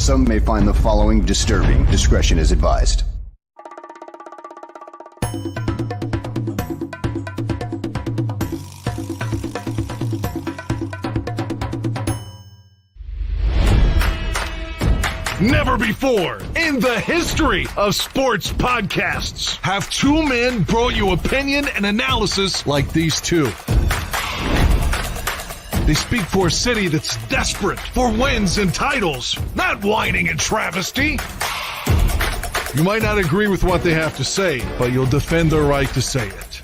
Some may find the following disturbing. Discretion is advised. Never before in the history of sports podcasts have two men brought you opinion and analysis like these two. They speak for a city that's desperate for wins and titles, not whining and travesty. You might not agree with what they have to say, but you'll defend their right to say it.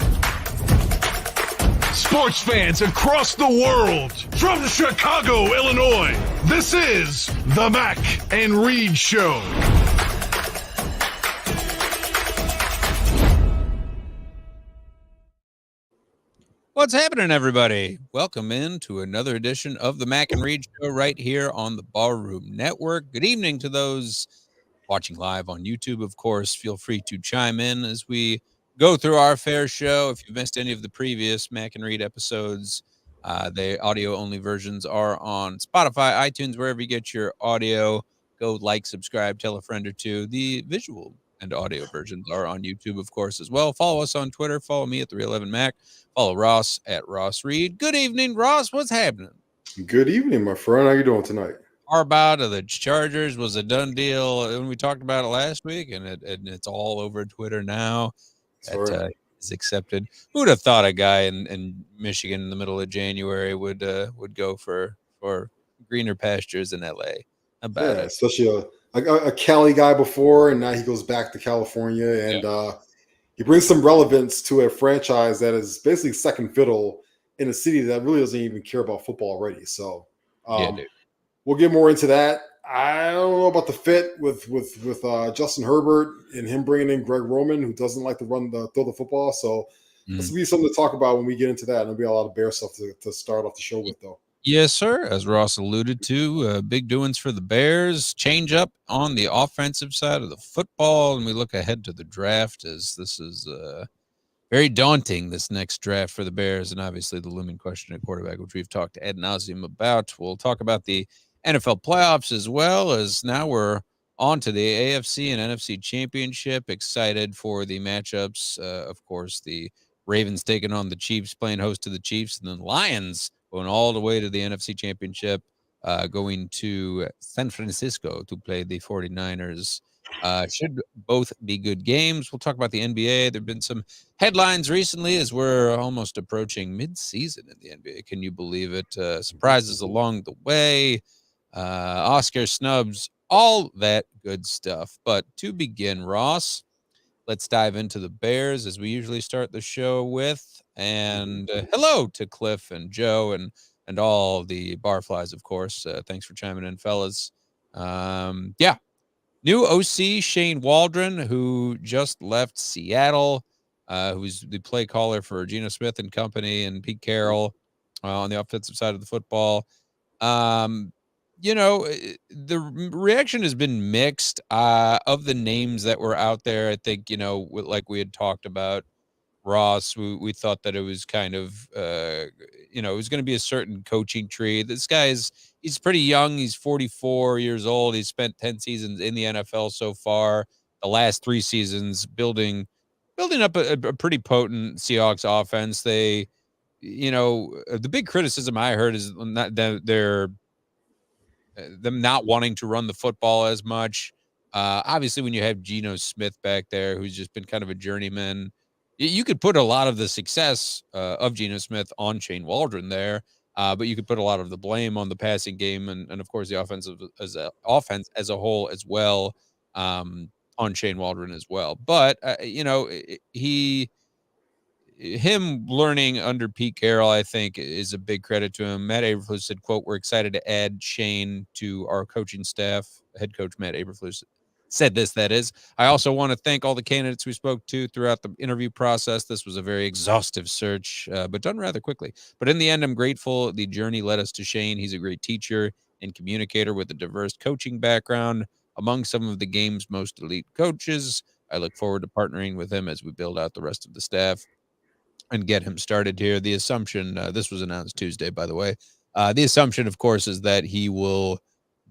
Sports fans across the world, from Chicago, Illinois, this is the Mac and Reed Show. What's happening, everybody? Welcome in to another edition of the Mac and Reed Show right here on the Barroom Network. Good evening to those watching live on YouTube, of course. Feel free to chime in as we go through our fair show. If you've missed any of the previous Mac and Reed episodes, the audio-only versions are on Spotify, iTunes, wherever you get your audio. Go like, subscribe, tell a friend or two. The visual and audio versions are on YouTube, of course, as well. Follow us on Twitter. Follow me at 311Mac. Follow Ross at Ross Reed. Good evening, Ross. What's happening? Good evening, my friend. How you doing tonight? Our bout of the Chargers was a done deal when we talked about it last week, and it's all over Twitter now. That is accepted. Who would have thought a guy in Michigan in the middle of January would go for greener pastures in LA? Especially a Cali guy before, and now he goes back to California, and he brings some relevance to a franchise that is basically second fiddle in a city that really doesn't even care about football already. So we'll get more into that. I don't know about the fit with Justin Herbert and him bringing in Greg Roman, who doesn't like to throw the football. So this will be something to talk about when we get into that. And there'll be a lot of Bear stuff to start off the show with, though. Yes, sir. As Ross alluded to, big doings for the Bears. Change up on the offensive side of the football, and we look ahead to the draft as this is very daunting, this next draft for the Bears, and obviously the looming question at quarterback, which we've talked ad nauseum about. We'll talk about the NFL playoffs as well, as now we're on to the AFC and NFC championship. Excited for the matchups. Of course, the Ravens taking on the Chiefs, playing host to the Chiefs, and then Lions going all the way to the NFC championship, going to San Francisco to play the 49ers. Should both be good games. We'll talk about the NBA. There have been some headlines recently as we're almost approaching mid-season in the NBA. Can you believe it? Surprises along the way. Oscar snubs, all that good stuff. But to begin, Ross, let's dive into the Bears as we usually start the show with. And hello to Cliff and Joe and all the barflies, of course. Thanks for chiming in, fellas. New OC Shane Waldron, who just left Seattle, who's the play caller for Geno Smith and company and Pete Carroll on the offensive side of the football. The reaction has been mixed of the names that were out there. I think, like we had talked about, Ross, we thought that it was kind of, it was going to be a certain coaching tree. This guy he's pretty young. He's 44 years old. He's spent 10 seasons in the NFL so far. The last 3 seasons building up a pretty potent Seahawks offense. They, the big criticism I heard is them not wanting to run the football as much. Obviously, when you have Geno Smith back there, who's just been kind of a journeyman, you could put a lot of the success of Geno Smith on Shane Waldron there, but you could put a lot of the blame on the passing game and of course, the offense as a whole as well, on Shane Waldron as well. But, him learning under Pete Carroll, I think, is a big credit to him. Matt Eberflus said, quote, "We're excited to add Shane to our coaching staff." Head coach Matt Eberflus said this, that is. "I also want to thank all the candidates we spoke to throughout the interview process. This was a very exhaustive search, but done rather quickly. But in the end, I'm grateful the journey led us to Shane. He's a great teacher and communicator with a diverse coaching background among some of the game's most elite coaches. I look forward to partnering with him as we build out the rest of the staff and get him started here." The assumption, this was announced Tuesday, by the way. The assumption, of course, is that he will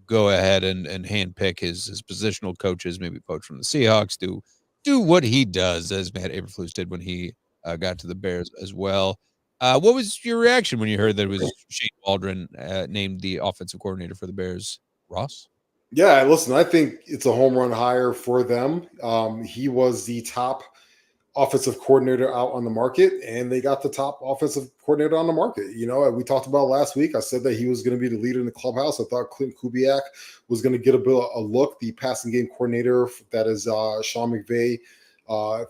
go ahead and handpick his positional coaches, maybe coach from the Seahawks, do what he does, as Matt Eberflus did when he got to the Bears as well. What was your reaction when you heard that it was Shane Waldron named the offensive coordinator for the Bears, Ross? Yeah, listen, I think it's a home run hire for them. He was the top offensive coordinator out on the market, and they got the top offensive coordinator on the market. You know, we talked about last week. I said that he was going to be the leader in the clubhouse. I thought Clint Kubiak was going to get a look, the passing game coordinator that is Sean McVay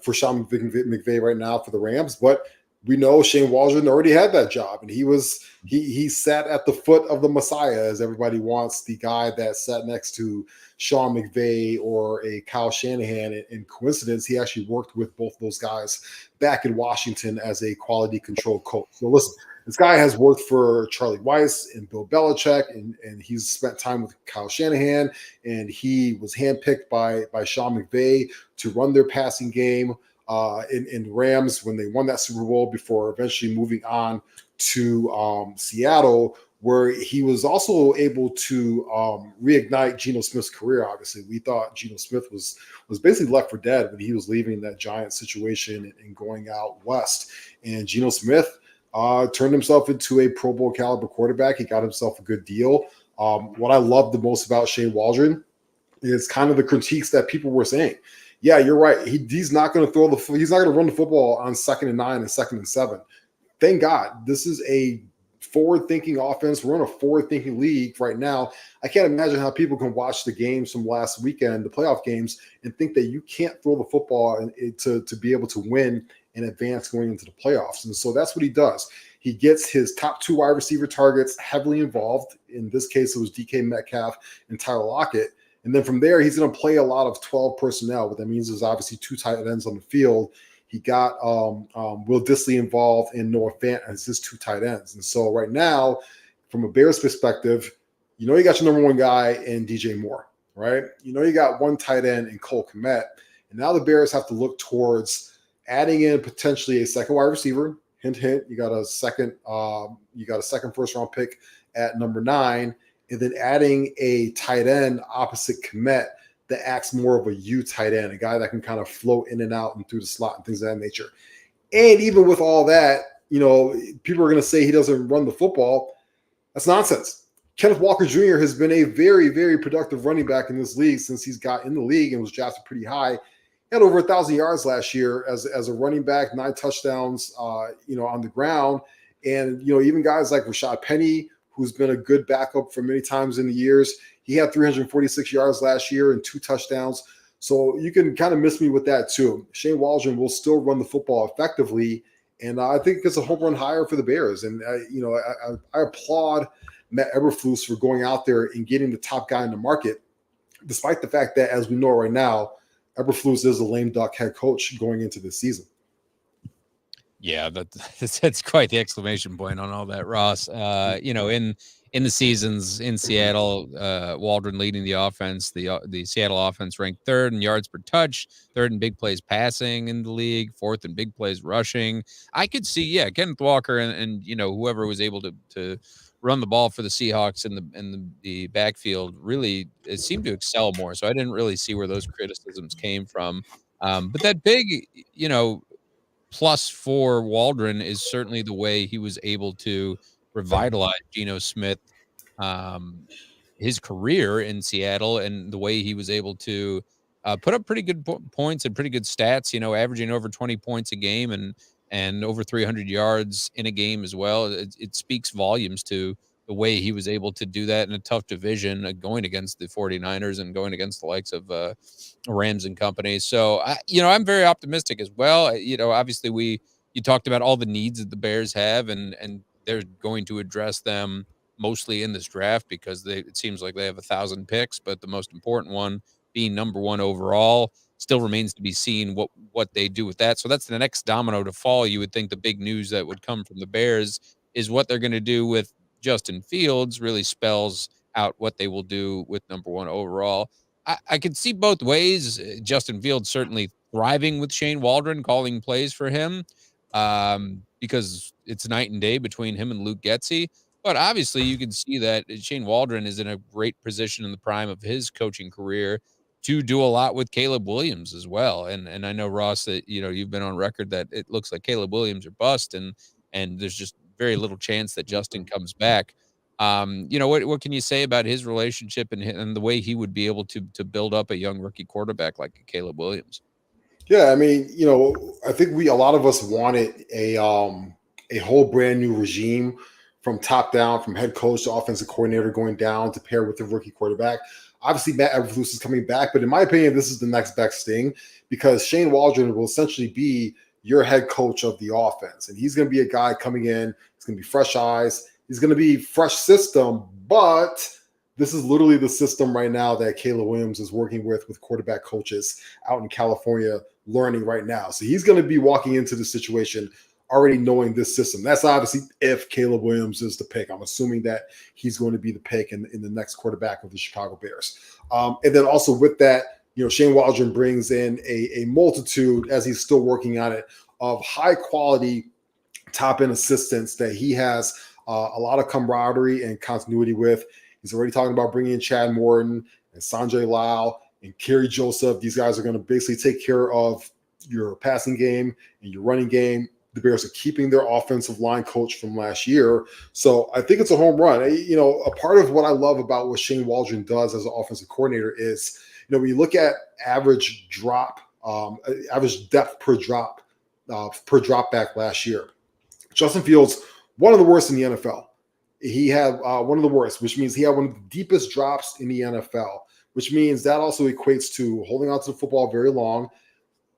for Sean McVay right now for the Rams. But we know Shane Waldron already had that job, and he sat at the foot of the Messiah, as everybody wants, the guy that sat next to Sean McVay or a Kyle Shanahan. In coincidence, he actually worked with both those guys back in Washington as a quality control coach. So listen, this guy has worked for Charlie Weiss and Bill Belichick, and he's spent time with Kyle Shanahan, and he was handpicked by Sean McVay to run their passing game in Rams when they won that Super Bowl, before eventually moving on to Seattle, where he was also able to reignite Geno Smith's career. Obviously, we thought Geno Smith was basically left for dead when he was leaving that Giants situation and going out west. And Geno Smith turned himself into a Pro Bowl caliber quarterback. He got himself a good deal. What I love the most about Shane Waldron is kind of the critiques that people were saying. Yeah, you're right. He's not going to he's not going to run the football on 2nd and 9 and 2nd and 7. Thank God. This is a forward-thinking offense. We're in a forward-thinking league right now. I can't imagine how people can watch the games from last weekend, the playoff games, and think that you can't throw the football to be able to win and advance going into the playoffs. And so that's what he does. He gets his top 2 wide receiver targets heavily involved. In this case, it was DK Metcalf and Tyler Lockett. And then from there, he's going to play a lot of 12 personnel. What that means is obviously 2 tight ends on the field. He got Will Dissly involved and Noah Fant as his 2 tight ends. And so right now, from a Bears perspective, you know you got your number 1 guy in DJ Moore, right? You know you got 1 tight end in Cole Kmet. And now the Bears have to look towards adding in potentially a second wide receiver. Hint, hint. You got a second first round pick at number 9. And then adding a tight end opposite Kmet that acts more of a U tight end, a guy that can kind of float in and out and through the slot and things of that nature. And even with all that, you know, people are going to say he doesn't run the football. That's nonsense. Kenneth Walker Jr. has been a very, very productive running back in this league since he's got in the league and was drafted pretty high. He had over 1,000 yards last year as a running back, 9 touchdowns, on the ground. And, you know, even guys like Rashad Penny, who's been a good backup for many times in the years. He had 346 yards last year and 2 touchdowns. So you can kind of miss me with that too. Shane Waldron will still run the football effectively. And I think it's a home run hire for the Bears. And, I applaud Matt Eberflus for going out there and getting the top guy in the market, despite the fact that, as we know right now, Eberflus is a lame duck head coach going into this season. Yeah, that's quite the exclamation point on all that, Ross. In the seasons in Seattle, Waldron leading the offense. The Seattle offense ranked 3rd in yards per touch, 3rd in big plays passing in the league, 4th in big plays rushing. I could see, Kenneth Walker and whoever was able to run the ball for the Seahawks in the backfield really it seemed to excel more. So I didn't really see where those criticisms came from. But that big, plus for Waldron is certainly the way he was able to revitalize Geno Smith, his career in Seattle, and the way he was able to put up pretty good points and pretty good stats, averaging over 20 points a game and over 300 yards in a game as well. It speaks volumes to the way he was able to do that in a tough division, going against the 49ers and going against the likes of Rams and company. So, I'm very optimistic as well. Obviously you talked about all the needs that the Bears have, and they're going to address them mostly in this draft because it seems like they have 1,000 picks, but the most important one being number 1 overall still remains to be seen what they do with that. So that's the next domino to fall. You would think the big news that would come from the Bears is what they're going to do with Justin Fields really spells out what they will do with number 1 overall. I can see both ways. Justin Fields certainly thriving with Shane Waldron calling plays for him because it's night and day between him and Luke Getsy. But obviously, you can see that Shane Waldron is in a great position in the prime of his coaching career to do a lot with Caleb Williams as well. And I know, Ross, that you've been on record that it looks like Caleb Williams are bust, and there's just very little chance that Justin comes back. What can you say about his relationship and the way he would be able to build up a young rookie quarterback like Caleb Williams? Yeah, I mean, I think a lot of us wanted a whole brand new regime from top down, from head coach to offensive coordinator going down to pair with the rookie quarterback. Obviously, Matt Eberflus is coming back, but in my opinion, this is the next best thing because Shane Waldron will essentially be your head coach of the offense. And he's going to be a guy coming in. He's going to be fresh eyes. He's going to be fresh system, but this is literally the system right now that Caleb Williams is working with quarterback coaches out in California learning right now. So he's going to be walking into the situation already knowing this system. That's obviously if Caleb Williams is the pick. I'm assuming that he's going to be the pick in the next quarterback of the Chicago Bears. And then also with that, Shane Waldron brings in a multitude, as he's still working on it, of high quality top end assistants that he has a lot of camaraderie and continuity with. He's already talking about bringing in Chad Morton and Sanjay Lau and Kerry Joseph. These guys are going to basically take care of your passing game and your running game. The Bears are keeping their offensive line coach from last year. So I think it's a home run. A part of what I love about what Shane Waldron does as an offensive coordinator is, when you look at average depth per drop back last year, Justin Fields, one of the worst in the NFL. He had one of the worst, which means he had one of the deepest drops in the NFL, which means that also equates to holding onto the football very long,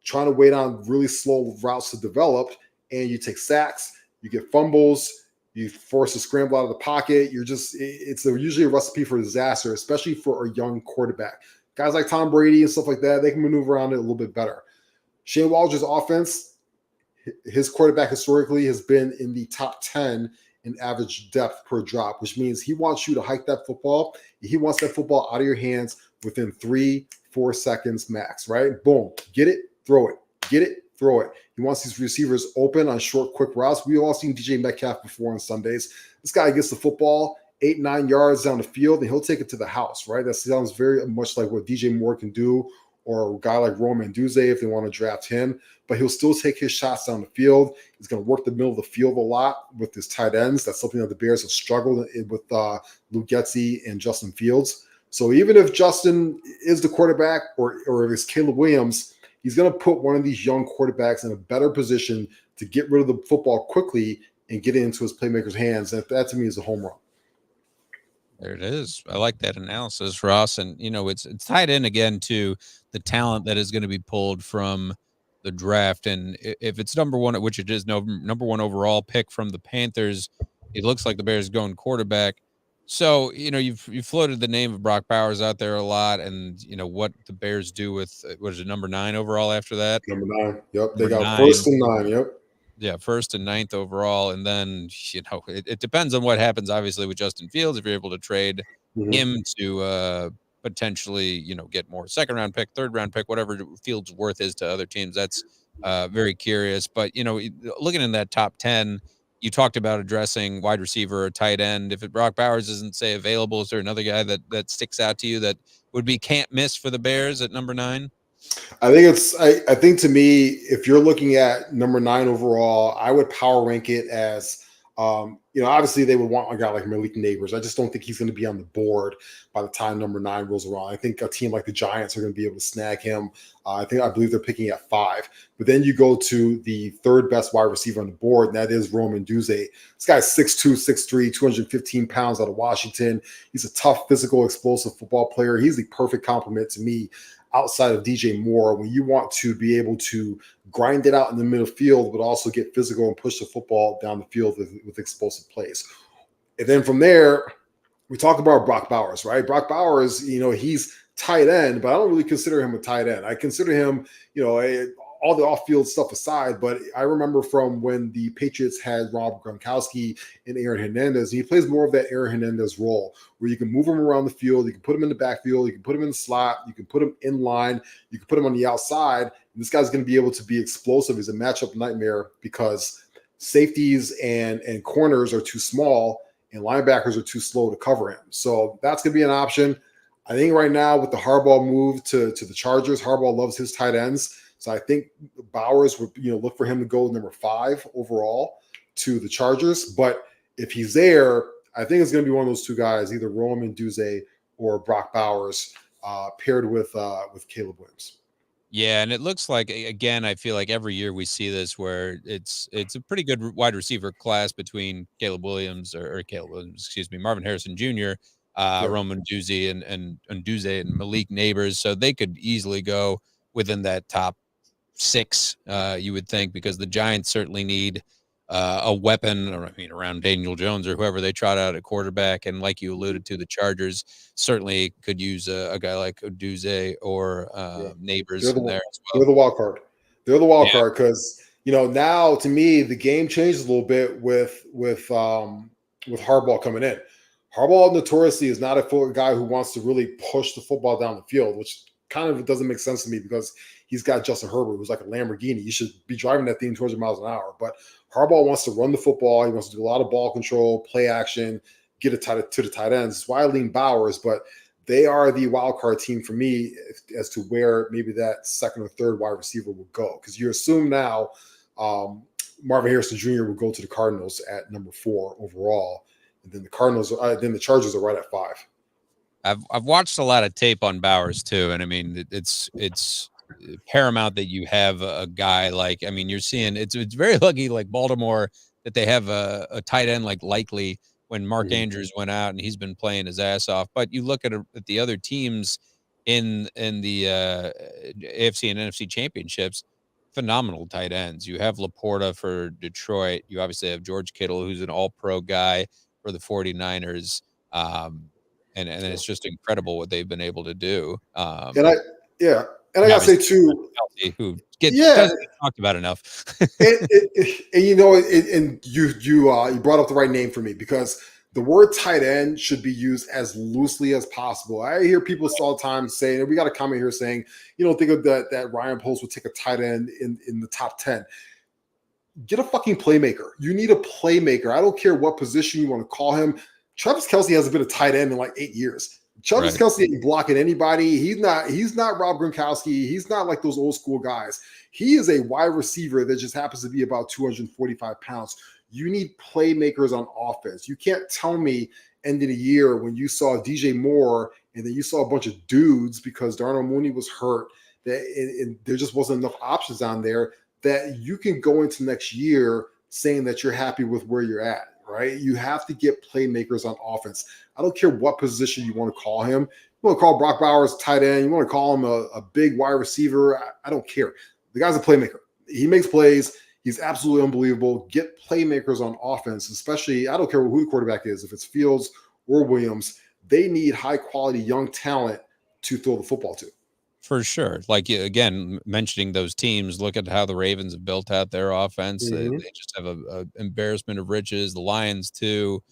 trying to wait on really slow routes to develop, and you take sacks, you get fumbles, you force a scramble out of the pocket. It's usually a recipe for disaster, especially for a young quarterback. Guys like Tom Brady and stuff like that, they can maneuver around it a little bit better. Shane Waldron's offense, his quarterback historically has been in the top 10 in average depth per drop, which means he wants you to hike that football. He wants that football out of your hands within 3-4 seconds max, right? Boom, get it, throw it, get it, throw it. He wants these receivers open on short, quick routes. We've all seen DJ Metcalf before on Sundays. This guy gets the football 8-9 yards down the field, and he'll take it to the house, right? That sounds very much like what DJ Moore can do, or a guy like Roman Duze if they want to draft him. But he'll still take his shots down the field. He's going to work the middle of the field a lot with his tight ends. That's something that the Bears have struggled with Luke Getsy and Justin Fields. So even if Justin is the quarterback or if it's Caleb Williams, he's going to put one of these young quarterbacks in a better position to get rid of the football quickly and get it into his playmaker's hands. And that to me is a home run. There it is. I like that analysis, Ross. And, it's tied in again to the talent that is going to be pulled from the draft. And if it's number one, which it is, number one overall pick from the Panthers, it looks like the Bears going quarterback. So, you've floated the name of Brock Bowers out there a lot, and what the Bears do with what is it, number 9 overall after that? Number 9. Yep. They got 1st and 9. Yep. Yeah, 1st and 9th overall. And then, it depends on what happens, obviously, with Justin Fields, if you're able to trade him to potentially, get more 2nd-round pick, 3rd-round pick, whatever Fields' worth is to other teams. That's very curious. But, looking in that top 10, you talked about addressing wide receiver or tight end. If Brock Bowers isn't, say, available, is there another guy that sticks out to you that would be can't miss for the Bears at number 9? I think to me, if you're looking at number 9 overall, I would power rank it as, obviously they would want a guy like Malik Neighbors. I just don't think he's going to be on the board by the time number 9 rolls around. I think a team like the Giants are going to be able to snag him. I believe they're picking at 5. But then you go to the 3rd best wide receiver on the board, and that is Roman Duze. This guy's 6'2", 6'3", 215 pounds out of Washington. He's a tough, physical, explosive football player. He's the perfect complement to me outside of DJ Moore when you want to be able to grind it out in the middle field, but also get physical and push the football down the field with explosive plays. And then from there, we talk about Brock Bowers, right? Brock Bowers, he's tight end, but I don't really consider him a tight end. I consider him, all the off-field stuff aside, but I remember from when the Patriots had Rob Gronkowski and Aaron Hernandez, he plays more of that Aaron Hernandez role where you can move him around the field, you can put him in the backfield, you can put him in the slot, you can put him in line, you can put him on the outside, and this guy's going to be able to be explosive. He's a matchup nightmare because safeties and corners are too small, and linebackers are too slow to cover him. So that's going to be an option. I think right now with the Harbaugh move to the Chargers, Harbaugh loves his tight ends. So I think Bowers would look for him to go number 5 overall to the Chargers. But if he's there, I think it's going to be one of those two guys, either Roman Duze or Brock Bowers, paired with Caleb Williams. Yeah, and it looks like, again, I feel like every year we see this where it's a pretty good wide receiver class between Marvin Harrison Jr., Roman Duze and Duze and Malik Neighbors. So they could easily go within that top 6, you would think, because the Giants certainly need a weapon, around Daniel Jones or whoever they trot out at quarterback. And like you alluded to, the Chargers certainly could use a guy like Duze or Neighbors in there as well. They're the wild card. They're the wild card because, now to me, the game changed a little bit with Harbaugh coming in. Harbaugh notoriously is not a guy who wants to really push the football down the field, which kind of doesn't make sense to me because he's got Justin Herbert, who's like a Lamborghini. You should be driving that thing 200 miles an hour. But Harbaugh wants to run the football. He wants to do a lot of ball control, play action, get it to the tight ends. That's why I lean Bowers, but they are the wild card team for me as to where maybe that second or third wide receiver will go. Because you assume now Marvin Harrison Jr. will go to the Cardinals at number 4 overall. And then the Chargers are right at 5. I've watched a lot of tape on Bowers too, and I mean it's paramount that you have a guy like, you're seeing it's very lucky like Baltimore that they have a tight end like Likely when Mark Andrews went out and he's been playing his ass off. But you look at the other teams in the AFC and NFC championships, phenomenal tight ends. You have Laporta for Detroit. You obviously have George Kittle, who's an all-pro guy for the 49ers. And it's just incredible what they've been able to do. And I gotta say too, who doesn't get talked about enough. and you brought up the right name for me because the word tight end should be used as loosely as possible. I hear people all the time saying, we got a comment here saying, think of that Ryan Post would take a tight end in the top 10. Get a fucking playmaker. You need a playmaker. I don't care what position you want to call him. Travis Kelce hasn't been a tight end in like 8 years. Travis Kelce ain't blocking anybody. He's not Rob Gronkowski. He's not like those old school guys. He is a wide receiver that just happens to be about 245 pounds. You need playmakers on offense. You can't tell me end of the year when you saw DJ Moore and then you saw a bunch of dudes because Darnell Mooney was hurt and there just wasn't enough options on there that you can go into next year saying that you're happy with where you're at. Right? You have to get playmakers on offense. I don't care what position you want to call him. You want to call Brock Bowers tight end. You want to call him a big wide receiver. I don't care. The guy's a playmaker. He makes plays. He's absolutely unbelievable. Get playmakers on offense, especially, I don't care who the quarterback is, if it's Fields or Williams, they need high quality young talent to throw the football to. For sure. Like, again, mentioning those teams, look at how the Ravens have built out their offense. They just have a embarrassment of riches. The Lions, too.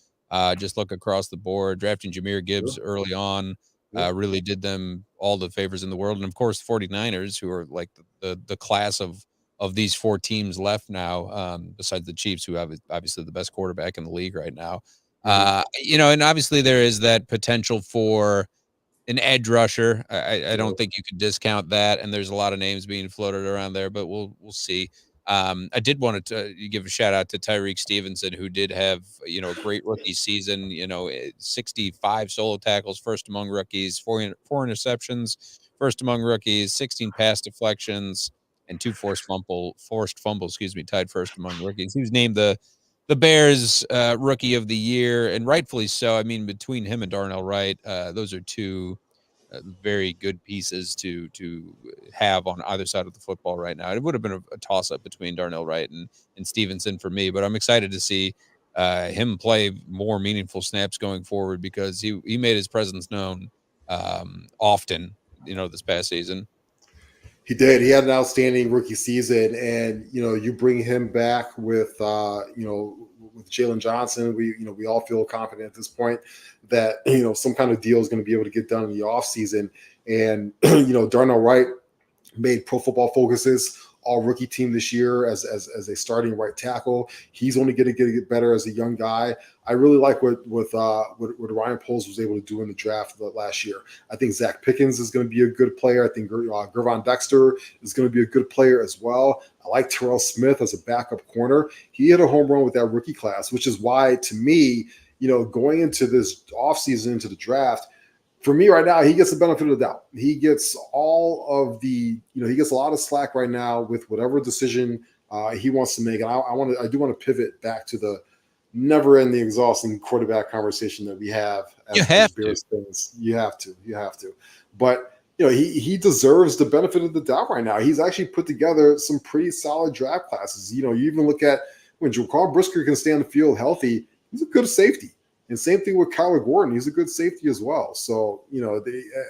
Just look across the board. Drafting Jahmyr Gibbs early on really did them all the favors in the world. And, of course, 49ers, who are like the class of these 4 teams left now, besides the Chiefs, who have obviously the best quarterback in the league right now. And obviously there is that potential for an edge rusher. I don't think you could discount that. And there's a lot of names being floated around there, but we'll see. I did want to give a shout out to Tyreek Stevenson, who did have, a great rookie season, 65 solo tackles, first among rookies, four interceptions, first among rookies, 16 pass deflections, and 2 forced fumbles, tied first among rookies. He was named the Bears rookie of the year, and rightfully so. I mean, between him and Darnell Wright, those are 2 very good pieces to have on either side of the football right now. It would have been a toss-up between Darnell Wright and Stevenson for me, but I'm excited to see him play more meaningful snaps going forward because he made his presence known often, this past season. He did. He had an outstanding rookie season, and you bring him back with with Jalen Johnson. We all feel confident at this point that some kind of deal is going to be able to get done in the offseason. And Darnell Wright made Pro Football Focus's all rookie team this year as a starting right tackle. He's only going to get better as a young guy. I really like what Ryan Poles was able to do in the draft last year. I think Zach Pickens is going to be a good player. I think Gervon Dexter is going to be a good player as well. I like Terrell Smith as a backup corner. He hit a home run with that rookie class, which is why, to me, going into this offseason, into the draft, for me right now, he gets the benefit of the doubt. He gets all of the, he gets a lot of slack right now with whatever decision he wants to make. And I do want to pivot back to the never-ending, exhausting quarterback conversation that we have. You have to. You have to. But he deserves the benefit of the doubt right now. He's actually put together some pretty solid draft classes. You even look at when Jaquan Brisker can stay on the field healthy. He's a good safety. And same thing with Kyler Gordon. He's a good safety as well. So,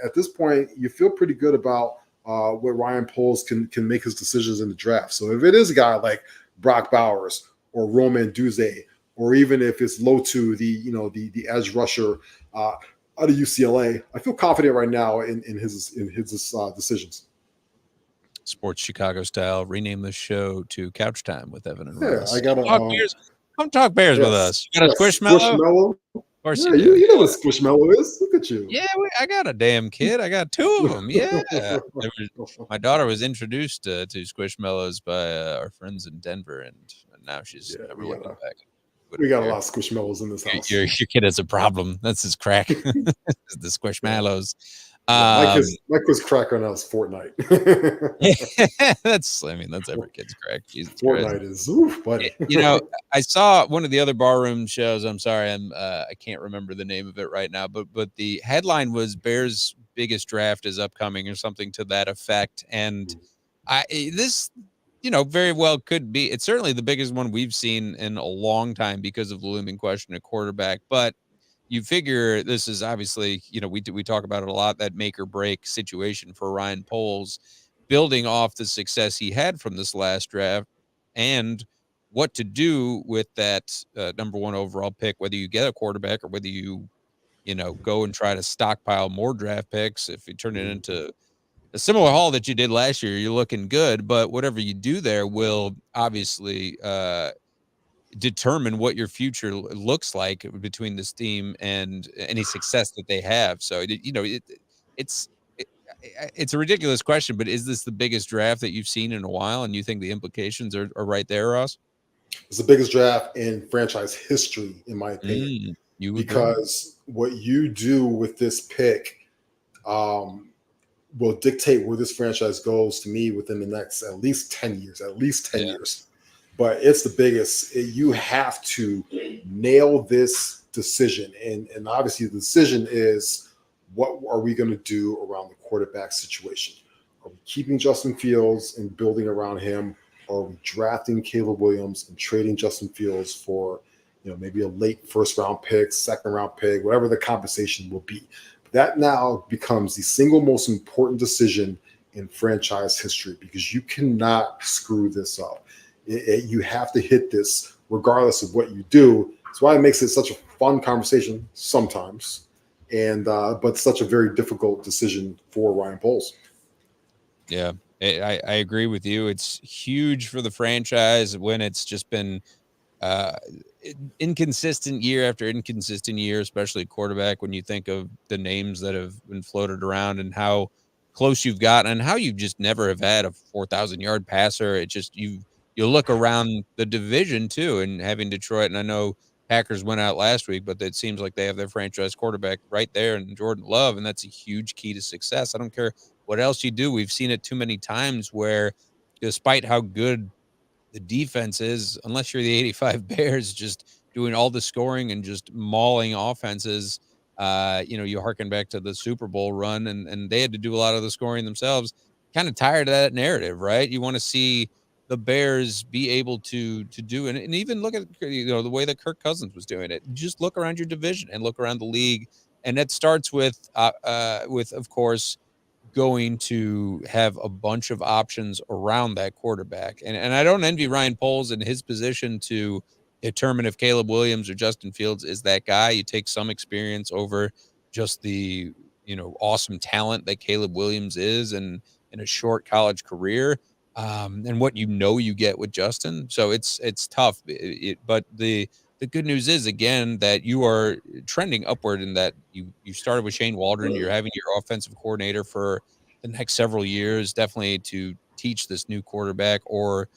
at this point, you feel pretty good about what Ryan Poles can make his decisions in the draft. So if it is a guy like Brock Bowers or Roman Duze, or even if it's Lotu, the edge rusher out of UCLA, I feel confident right now in his decisions. Sports Chicago style. Rename this show to Couch Time with Evan and Ross. I got Come talk Bears with us. You got a Squishmallow? Of course you know what Squishmallow is. Look at you. Yeah, I got a damn kid. I got two of them. Yeah. My daughter was introduced to Squishmallows by our friends in Denver, and now she's never looking back. We got a lot of Squishmallows in this house. Your kid has a problem. That's his crack. The Squishmallows. My kid's crack right now is Fortnite. that's every kid's crack. Jesus Fortnite Christ. Is buddy. I saw one of the other barroom shows. I'm sorry, I can't remember the name of it right now, but the headline was Bears' biggest draft is upcoming or something to that effect. And this very well could be. It's certainly the biggest one we've seen in a long time because of the looming question at quarterback, but you figure this is obviously, we talk about it a lot, that make or break situation for Ryan Poles, building off the success he had from this last draft and what to do with that number one overall pick, whether you get a quarterback or whether you go and try to stockpile more draft picks. If you turn it into a similar haul that you did last year, you're looking good, but whatever you do there will obviously determine what your future looks like between this team and any success that they have. So, it's a ridiculous question, but is this the biggest draft that you've seen in a while? And you think the implications are right there, Ross? It's the biggest draft in franchise history, in my opinion, because what you do with this pick will dictate where this franchise goes to me within the next at least 10 years, years. But it's the biggest. You have to nail this decision. And obviously the decision is, what are we going to do around the quarterback situation? Are we keeping Justin Fields and building around him? Or are we drafting Caleb Williams and trading Justin Fields for, maybe a late first round pick, second round pick, whatever the compensation will be? That now becomes the single most important decision in franchise history, because you cannot screw this up. You have to hit this regardless of what you do. That's why it makes it such a fun conversation sometimes, and but such a very difficult decision for Ryan Poles. Yeah, I agree with you. It's huge for the franchise when it's just been inconsistent year after inconsistent year, especially quarterback, when you think of the names that have been floated around and how close you've gotten and how you just never have had a 4,000-yard passer. It just, you look around the division too, and having Detroit, and I know Packers went out last week, but it seems like they have their franchise quarterback right there in Jordan Love, and that's a huge key to success. I don't care what else you do. We've seen it too many times where, despite how good the defense is, unless you're the 85 Bears just doing all the scoring and just mauling offenses, you harken back to the Super Bowl run, and they had to do a lot of the scoring themselves. Kind of tired of that narrative, right? You want to see the Bears be able to do it, and even look at the way that Kirk Cousins was doing it. Just look around your division and look around the league, and that starts with of course going to have a bunch of options around that quarterback. And I don't envy Ryan Poles in his position to determine if Caleb Williams or Justin Fields is that guy. You take some experience over just the awesome talent that Caleb Williams is, and in a short college career. and what you get with Justin. So it's tough. But the good news is again that you are trending upward in that you started with Shane Waldron. You're having your offensive coordinator for the next several years, definitely to teach this new quarterback or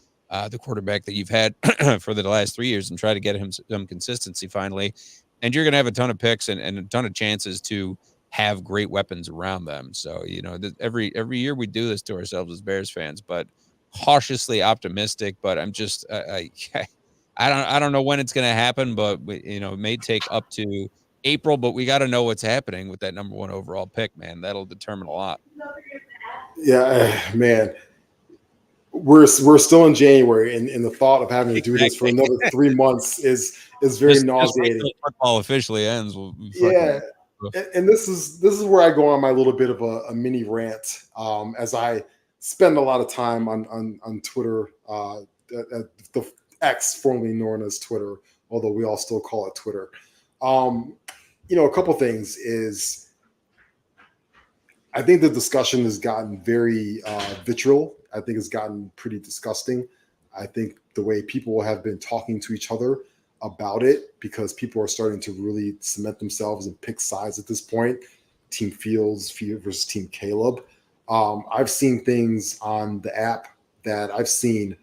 the quarterback that you've had for the last 3 years and try to get him some consistency finally. And you're going to have a ton of picks and a ton of chances to have great weapons around them. So, every year we do this to ourselves as Bears fans, but cautiously optimistic. But I'm just, I don't know when it's going to happen, but it may take up to April, but we got to know what's happening with that number 1 overall pick, man. That'll determine a lot. Yeah, man. We're still in January, and the thought of having to do this for another 3 months is very Just wait nauseating. till football officially ends. We'll be Yeah, fucking. and this is where I go on my little bit of a mini rant, as I spend a lot of time on Twitter, the X, formerly known as Twitter, although we all still call it Twitter. A couple things is I think the discussion has gotten very vitriol. I think it's gotten pretty disgusting. I think the way people have been talking to each other about it, because people are starting to really cement themselves and pick sides at this point. Team Fields versus Team Caleb. I've seen things on the app that I've seen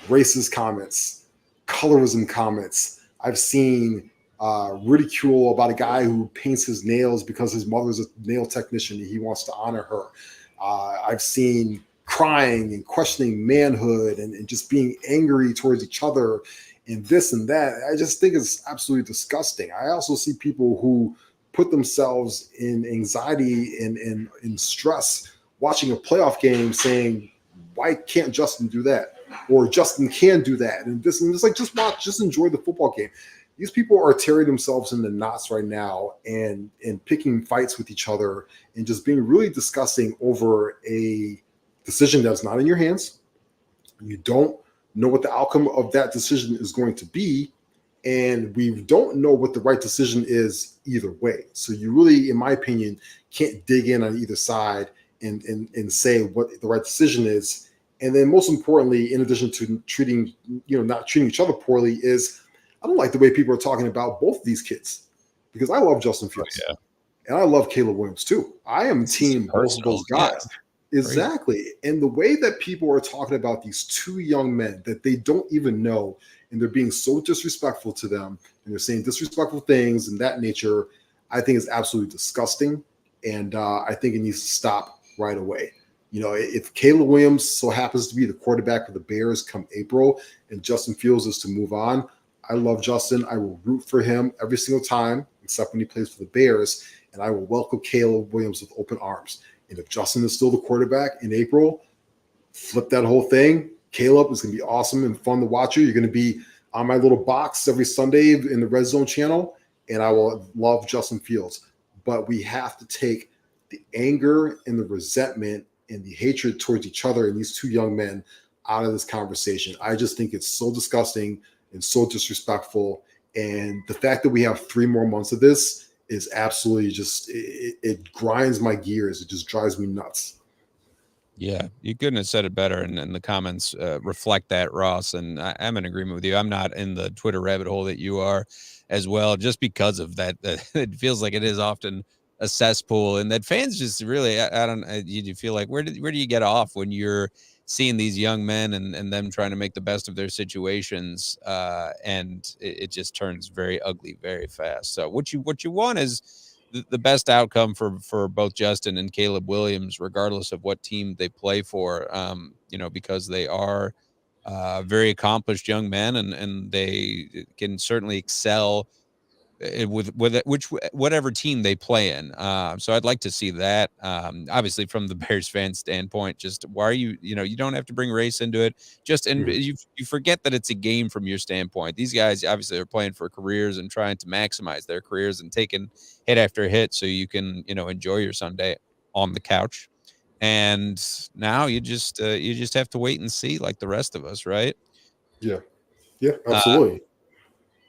racist comments, colorism comments. I've seen ridicule about a guy who paints his nails because his mother's a nail technician and he wants to honor her. I've seen crying and questioning manhood and just being angry towards each other and this and that. I just think it's absolutely disgusting. I also see people who put themselves in anxiety and in stress watching a playoff game saying, why can't Justin do that? Or Justin can do that. And it's like, just watch, just enjoy the football game. These people are tearing themselves in the knots right now and picking fights with each other and just being really disgusting over a decision that's not in your hands. You don't know what the outcome of that decision is going to be. And we don't know what the right decision is either way. So you really, in my opinion, can't dig in on either side and say what the right decision is. And then most importantly, in addition to not treating each other poorly, is I don't like the way people are talking about both of these kids, because I love Justin Fields and I love Caleb Williams too. I am team both of those guys. Yeah. Exactly. And the way that people are talking about these two young men that they don't even know, and they're being so disrespectful to them, and they're saying disrespectful things and that nature, I think is absolutely disgusting. And I think it needs to stop right away. If Caleb Williams so happens to be the quarterback for the Bears come April and Justin Fields is to move on, I love Justin. I will root for him every single time, except when he plays for the Bears, and I will welcome Caleb Williams with open arms. And if Justin is still the quarterback in April, flip that whole thing. Caleb is going to be awesome and fun to watch you. You're going to be on my little box every Sunday in the Red Zone channel, and I will love Justin Fields. But we have to take the anger and the resentment and the hatred towards each other and these two young men out of this conversation. I just think it's so disgusting and so disrespectful. And the fact that we have 3 more months of this is absolutely just, it grinds my gears. It just drives me nuts. Yeah, you couldn't have said it better. And the comments reflect that, Ross. And I'm in agreement with you. I'm not in the Twitter rabbit hole that you are as well, just because of that. It feels like it is often a cesspool, and that fans just really, I don't, you feel like, where do you get off when you're seeing these young men and them trying to make the best of their situations, and it just turns very ugly very fast. So what you want is the best outcome for both Justin and Caleb Williams, regardless of what team they play for, because they are very accomplished young men, and they can certainly excel with whatever team they play in. So I'd like to see that. Obviously, from the Bears fan standpoint, just why are you don't have to bring race into it. You forget that it's a game from your standpoint. These guys obviously are playing for careers and trying to maximize their careers and taking hit after hit so you can enjoy your Sunday on the couch. And now you just have to wait and see, like the rest of us, right? Yeah, absolutely.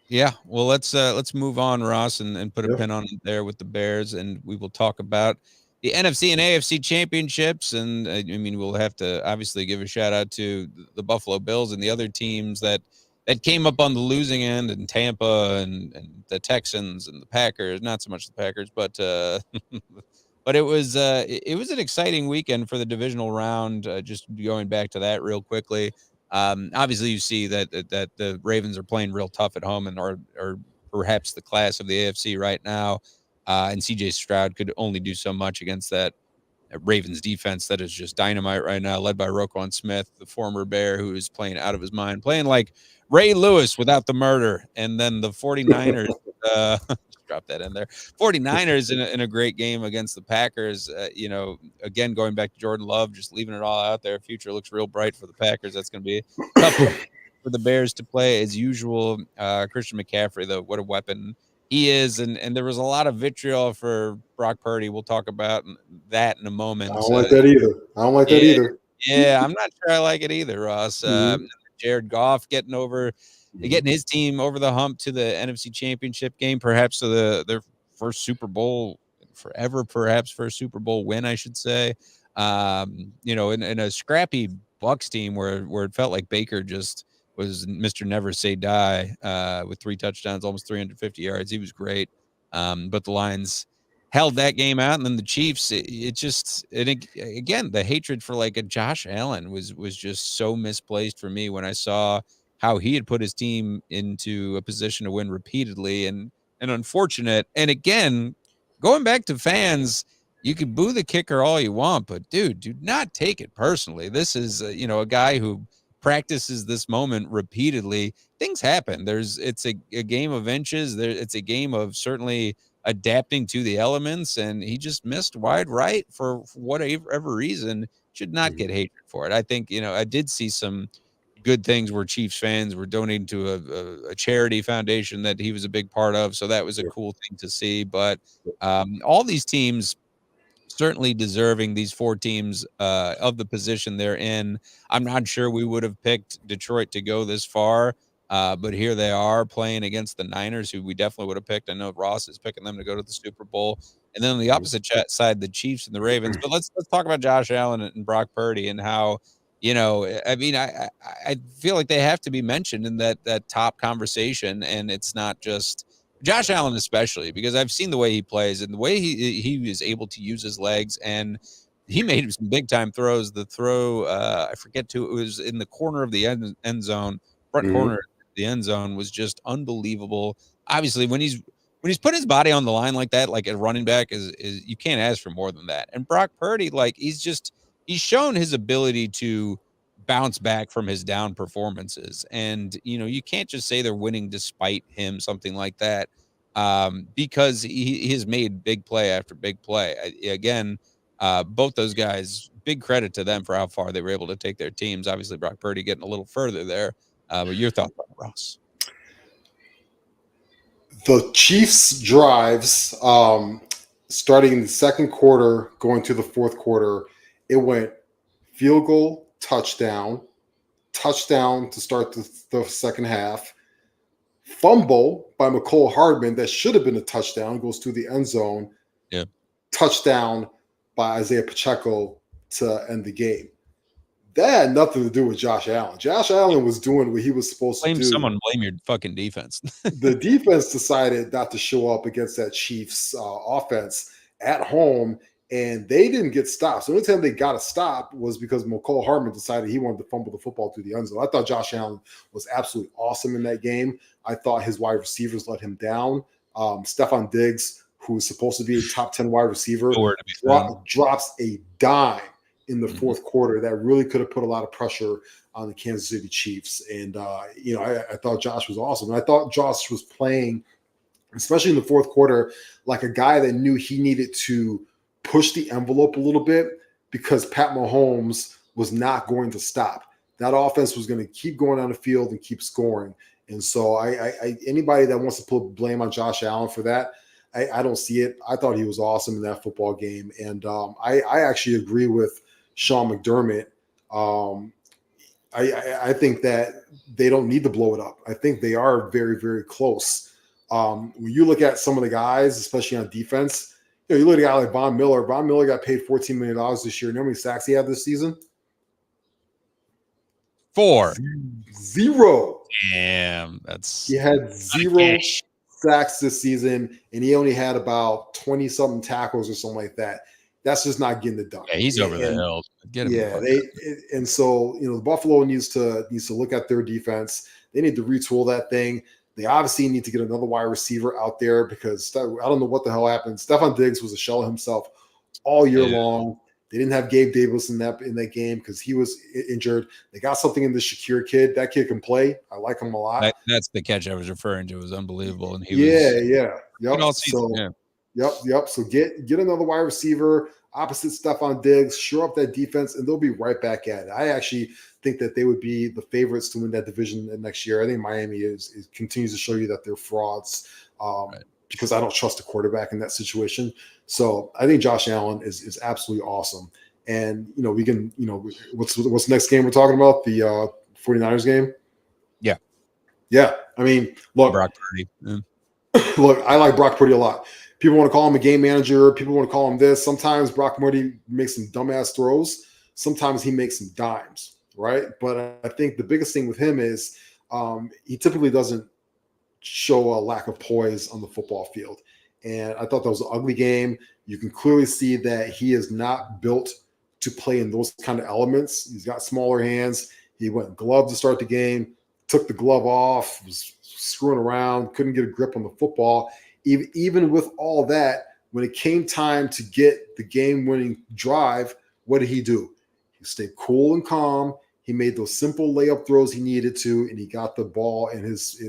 Yeah, well, let's move on, Ross, and put a pin on it there with the Bears, and we will talk about the NFC and AFC championships. And I mean, we'll have to obviously give a shout out to the Buffalo Bills and the other teams that came up on the losing end, and Tampa and the Texans and the Packers, not so much the Packers, but but it was an exciting weekend for the divisional round. Just going back to that real quickly. Obviously you see that the Ravens are playing real tough at home and are perhaps the class of the AFC right now. And CJ Stroud could only do so much against that Ravens defense that is just dynamite right now, led by Roquan Smith, the former Bear, who is playing out of his mind, playing like Ray Lewis without the murder. And then the 49ers, drop that in there. 49ers in a great game against the Packers. Again, going back to Jordan Love, just leaving it all out there. Future looks real bright for the Packers. That's going to be tough for the Bears to play as usual. Christian McCaffrey, though, what a weapon he is. And there was a lot of vitriol for Brock Purdy. We'll talk about that in a moment. I don't like that either. Yeah, I'm not sure I like it either, Ross. Jared Goff getting his team over the hump to the NFC Championship game, perhaps to their first Super Bowl forever, perhaps first Super Bowl win, I should say. In a scrappy Bucs team where it felt like Baker just was Mr. Never Say Die with 3 touchdowns, almost 350 yards. He was great. But the Lions held that game out, and then the Chiefs, again, the hatred for like a Josh Allen was just so misplaced for me when I saw how he had put his team into a position to win repeatedly, and unfortunate. And again, going back to fans, you could boo the kicker all you want, but dude, do not take it personally. This is a guy who practices this moment repeatedly. Things happen. It's a game of inches. It's a game of certainly adapting to the elements, and he just missed wide right for whatever reason. Should not get hatred for it. I think I did see some good things where Chiefs fans were donating to a charity foundation that he was a big part of, so that was a cool thing to see. But all these teams certainly deserving, these 4 teams of the position they're in. I'm not sure we would have picked Detroit to go this far, but here they are playing against the Niners, who we definitely would have picked. I know Ross is picking them to go to the Super Bowl. And then on the opposite side, the Chiefs and the Ravens. But let's talk about Josh Allen and Brock Purdy and how, I feel like they have to be mentioned in that top conversation. And it's not just Josh Allen, especially because I've seen the way he plays and the way he is able to use his legs, and he made some big time throws. The throw, I forget it was in the corner of the end zone, front corner of the end zone, was just unbelievable. Obviously, when he's putting his body on the line like that, like a running back, is you can't ask for more than that. And Brock Purdy, like he's shown his ability to bounce back from his down performances. And, you can't just say they're winning despite him, something like that, because he has made big play after big play. Again, both those guys, big credit to them for how far they were able to take their teams. Obviously, Brock Purdy getting a little further there. But your thoughts on it, Ross? The Chiefs drives, starting in the second quarter, going to the fourth quarter, it went field goal, touchdown to start the second half, fumble by McCole Hardman that should have been a touchdown, goes to the end zone, touchdown by Isaiah Pacheco to end the game. That had nothing to do with Josh Allen. Josh Allen was doing what he was supposed to do. Blame your fucking defense. The defense decided not to show up against that Chiefs offense at home, and they didn't get stopped. So the only time they got a stop was because McCole Hardman decided he wanted to fumble the football through the end zone. I thought Josh Allen was absolutely awesome in that game. I thought his wide receivers let him down. Stephon Diggs, who was supposed to be a top 10 wide receiver, drops a dime in the fourth quarter that really could have put a lot of pressure on the Kansas City Chiefs. And, I thought Josh was awesome. And I thought Josh was playing, especially in the fourth quarter, like a guy that knew he needed to push the envelope a little bit because Pat Mahomes was not going to stop. That offense was going to keep going on the field and keep scoring. And so anybody that wants to put blame on Josh Allen for that, I don't see it. I thought he was awesome in that football game. And I actually agree with Sean McDermott. I think that they don't need to blow it up. I think they are very, very close. When you look at some of the guys, especially on defense, you look at a guy like Von Miller. Von Miller got paid $14 million this year. You know how many sacks he had this season? 4. 0. Damn, He had 0 sacks this season, and he only had about 20-something tackles or something like that. That's just not getting it done. Yeah, he's over the hill. Get him. Yeah, and so the Buffalo needs to look at their defense. They need to retool that thing. They obviously need to get another wide receiver out there because I don't know what the hell happened. Stephon Diggs was a shell of himself all year long. They didn't have Gabe Davis in that game because he was injured. They got something in the Shakir kid. That kid can play. I like him a lot. That's the catch I was referring to. It was unbelievable, and Yep. So get another wide receiver opposite Stephon Diggs, shore up that defense, and they'll be right back at it. I actually think that they would be the favorites to win that division next year. I think Miami continues to show you that they're frauds because I don't trust the quarterback in that situation. So I think Josh Allen is absolutely awesome. And, we can, what's the next game we're talking about? The 49ers game? Yeah. Yeah. I mean, look. Brock Purdy. Yeah. Look, I like Brock Purdy a lot. People want to call him a game manager. People want to call him this. Sometimes Brock Purdy makes some dumbass throws. Sometimes he makes some dimes, right? But I think the biggest thing with him is he typically doesn't show a lack of poise on the football field. And I thought that was an ugly game. You can clearly see that he is not built to play in those kind of elements. He's got smaller hands. He went glove to start the game, took the glove off, was screwing around, couldn't get a grip on the football. Even with all that, when it came time to get the game-winning drive, what did he do? He stayed cool and calm. He made those simple layup throws he needed to, and he got the ball in his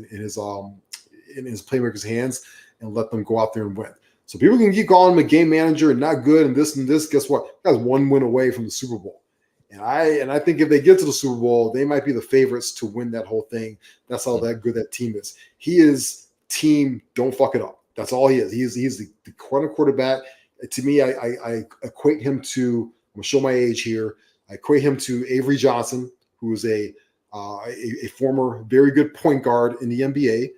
playmaker's hands and let them go out there and win. So people can keep calling him a game manager and not good and this and this. Guess what? That was one win away from the Super Bowl. And I think if they get to the Super Bowl, they might be the favorites to win that whole thing. That's how that good that team is. He is team, don't fuck it up. That's all he is. He's the quarterback. To me, I equate him to, I'm going to show my age here. I equate him to Avery Johnson, who is a former very good point guard in the NBA.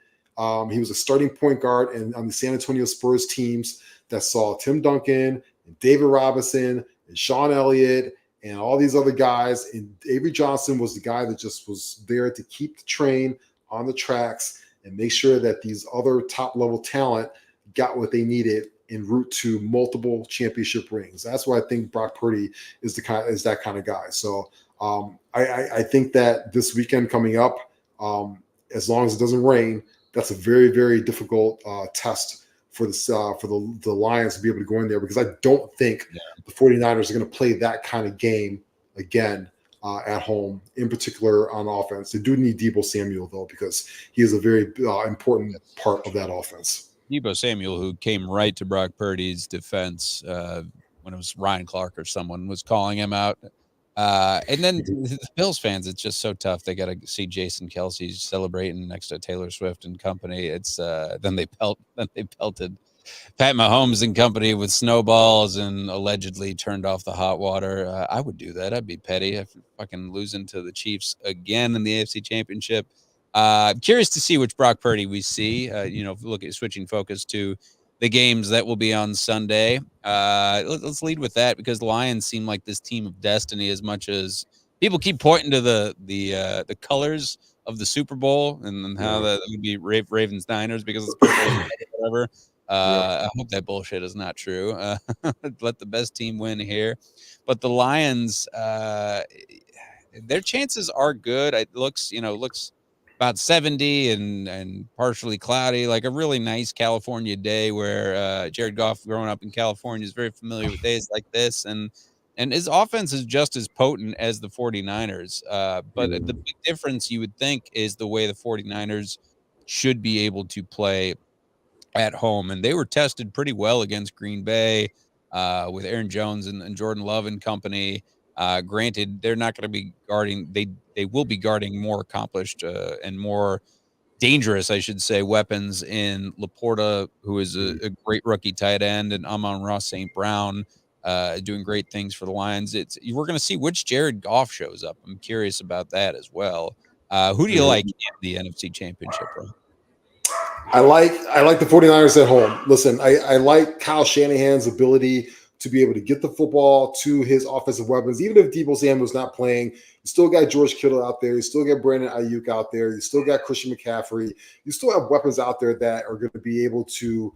He was a starting point guard on the San Antonio Spurs teams that saw Tim Duncan and David Robinson and Sean Elliott and all these other guys. And Avery Johnson was the guy that just was there to keep the train on the tracks and make sure that these other top-level talent got what they needed en route to multiple championship rings. That's why I think Brock Purdy is that kind of guy. So I think that this weekend coming up, as long as it doesn't rain, that's a very, very difficult test for the Lions to be able to go in there, because I don't think the 49ers are going to play that kind of game again at home, in particular on offense. They do need Deebo Samuel, though, because he is a very important part of that offense. Deebo Samuel, who came right to Brock Purdy's defense when it was Ryan Clark or someone was calling him out. And then the Bills fans, it's just so tough. They got to see Jason Kelce celebrating next to Taylor Swift and company. It's then they pelted Pat Mahomes and company with snowballs and allegedly turned off the hot water. I would do that. I'd be petty if fucking losing to the Chiefs again in the AFC Championship. Curious to see which Brock Purdy we see. Look at switching focus to the games that will be on Sunday. Let's lead with that, because the Lions seem like this team of destiny, as much as people keep pointing to the colors of the Super Bowl and how that would be Ravens Niners because it's purple, whatever. I hope that bullshit is not true. Let the best team win here. But the Lions, their chances are good. It looks about 70 and partially cloudy, like a really nice California day where Jared Goff, growing up in California, is very familiar with days like this. And his offense is just as potent as the 49ers. But the big difference, you would think, is the way the 49ers should be able to play at home. And they were tested pretty well against Green Bay with Aaron Jones and Jordan Love and company. Granted, they're not going to be guarding. They will be guarding more accomplished and more dangerous, I should say, weapons in Laporta, who is a great rookie tight end, and Amon-Ra St. Brown doing great things for the Lions. We're going to see which Jared Goff shows up. I'm curious about that as well. Who do you like in the NFC Championship, bro? I like the 49ers at home. Listen, I like Kyle Shanahan's ability to be able to get the football to his offensive weapons. Even if Deebo Samuel's not playing, you still got George Kittle out there. You still got Brandon Ayuk out there. You still got Christian McCaffrey. You still have weapons out there that are going to be able to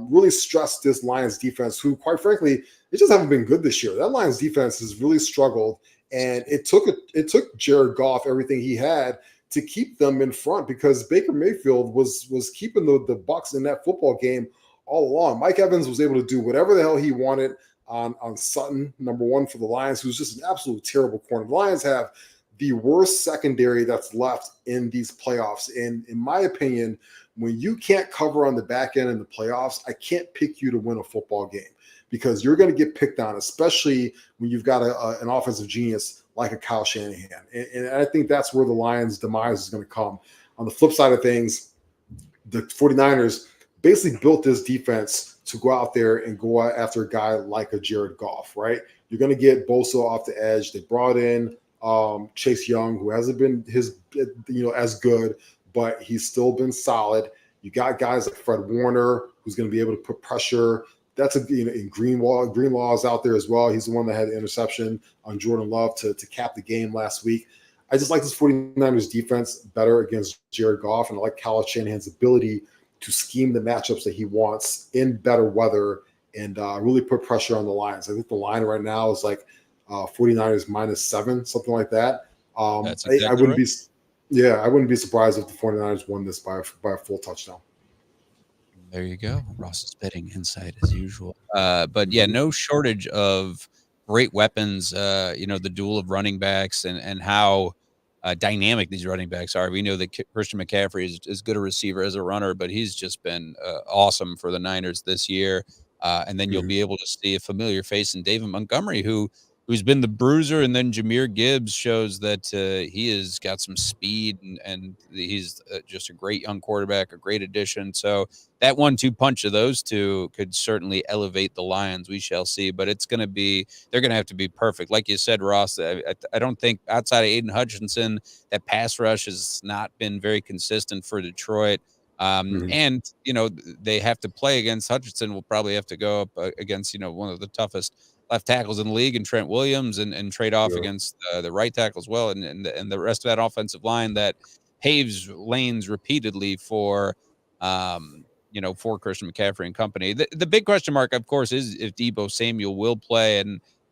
really stress this Lions defense, who, quite frankly, they just haven't been good this year. That Lions defense has really struggled, and it took Jared Goff everything he had to keep them in front, because Baker Mayfield was keeping the Bucs in that football game all along. Mike Evans was able to do whatever the hell he wanted on Sutton, number one for the Lions, who's just an absolute terrible corner. The Lions have the worst secondary that's left in these playoffs. And in my opinion, when you can't cover on the back end in the playoffs, I can't pick you to win a football game, because you're going to get picked on, especially when you've got an offensive genius like a Kyle Shanahan. And I think that's where the Lions' demise is going to come. On the flip side of things, the 49ers basically built this defense to go out there and go after a guy like a Jared Goff, right? You're going to get Bosa off the edge. They brought in Chase Young, who hasn't been as good, but he's still been solid. You got guys like Fred Warner, who's going to be able to put pressure. That's and Greenlaw is out there as well. He's the one that had the interception on Jordan Love to cap the game last week. I just like this 49ers defense better against Jared Goff, and I like Kyle Shanahan's ability to scheme the matchups that he wants in better weather and really put pressure on the Lions. I think the line right now is like 49ers -7, something like that. That's exactly I wouldn't right. I wouldn't be surprised if the 49ers won this by a full touchdown. There you go. Ross's betting insight as usual. But yeah, no shortage of great weapons. The duel of running backs and how dynamic these running backs are. We know that Christian McCaffrey is as good a receiver as a runner, but he's just been awesome for the Niners this year. And then you'll be able to see a familiar face in David Montgomery, who's been the bruiser, and then Jahmyr Gibbs shows that he has got some speed, and he's just a great young quarterback, a great addition. So that 1-2 punch of those two could certainly elevate the Lions. We shall see, but they're going to have to be perfect. Like you said, Ross, I don't think outside of Aiden Hutchinson, that pass rush has not been very consistent for Detroit. And, they have to play against Hutchinson. Will probably have to go up against, one of the toughest left tackles in the league, and Trent Williams, and trade off against the right tackle as well. And the rest of that offensive line that paves lanes repeatedly for Christian McCaffrey and company. The big question mark, of course, is if Deebo Samuel will play.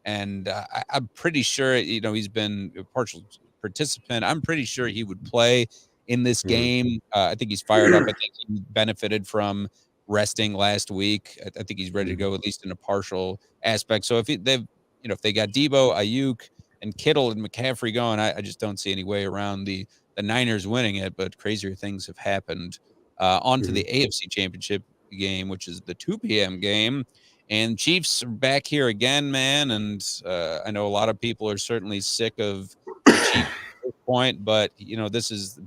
And I'm pretty sure, he's been a partial participant. I'm pretty sure he would play in this game. I think he's fired up. I think he benefited from resting last week. I think he's ready to go, at least in a partial aspect. So if they got Deebo, Ayuk, and Kittle and McCaffrey going, I just don't see any way around the Niners winning it. But crazier things have happened. On to the AFC Championship game, which is the 2 p.m. game. And Chiefs are back here again, man. And I know a lot of people are certainly sick of the Chiefs point, but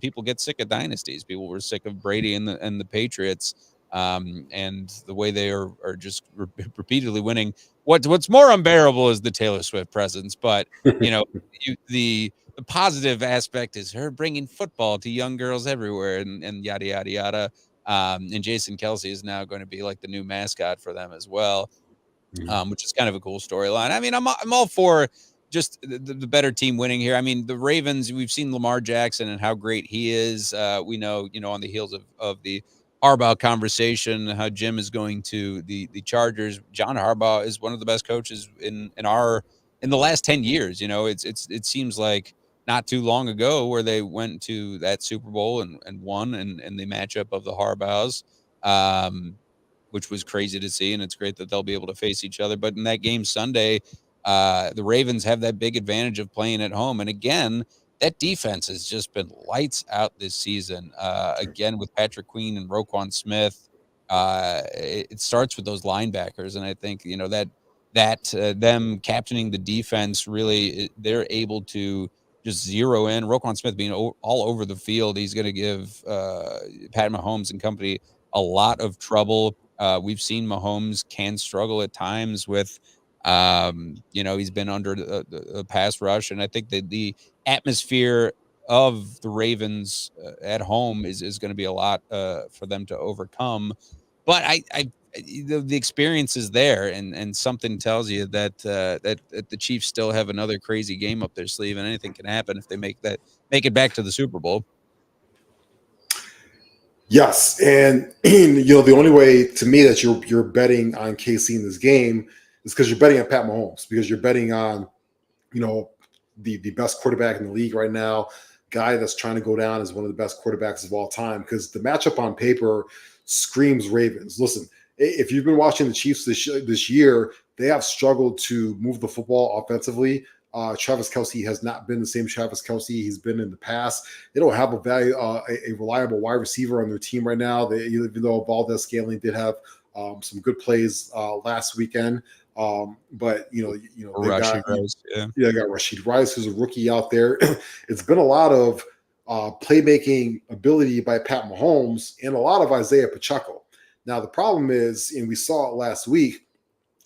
people get sick of dynasties. People were sick of Brady and the Patriots, and the way they are just repeatedly winning. What's more unbearable is the Taylor Swift presence, but the positive aspect is her bringing football to young girls everywhere, and yada yada yada. And Jason Kelsey is now going to be like the new mascot for them as well, which is kind of a cool storyline. I mean, I'm all for just the better team winning here. I mean, the Ravens, we've seen Lamar Jackson and how great he is. We know, on the heels of the Harbaugh conversation, how Jim is going to the Chargers. John Harbaugh is one of the best coaches in the last 10 years. It seems like not too long ago where they went to that Super Bowl and won, and the matchup of the Harbaughs, which was crazy to see. And it's great that they'll be able to face each other. But in that game Sunday, the Ravens have that big advantage of playing at home. And again, that defense has just been lights out this season. Again, with Patrick Queen and Roquan Smith, it starts with those linebackers. And I think, that them captaining the defense, really, they're able to just zero in. Roquan Smith being all over the field, he's going to give Pat Mahomes and company a lot of trouble. We've seen Mahomes can struggle at times with, he's been under the pass rush. And I think that the atmosphere of the Ravens at home is going to be a lot for them to overcome. But the experience is there, and something tells you that that the Chiefs still have another crazy game up their sleeve, and anything can happen if they make it back to the Super Bowl. Yes, and the only way to me that you're betting on KC in this game is because you're betting on Pat Mahomes, because you're betting on the best quarterback in the league right now, guy that's trying to go down as one of the best quarterbacks of all time. Because the matchup on paper screams Ravens. Listen, if you've been watching the Chiefs this year, they have struggled to move the football offensively. Travis Kelce has not been the same Travis Kelce he's been in the past. They don't have a reliable wide receiver on their team right now. Even though Valdez-Scantling did have some good plays last weekend, but they got Rashid Rice, who's a rookie out there. It's been a lot of playmaking ability by Pat Mahomes and a lot of Isaiah Pacheco. Now the problem is, and we saw it last week,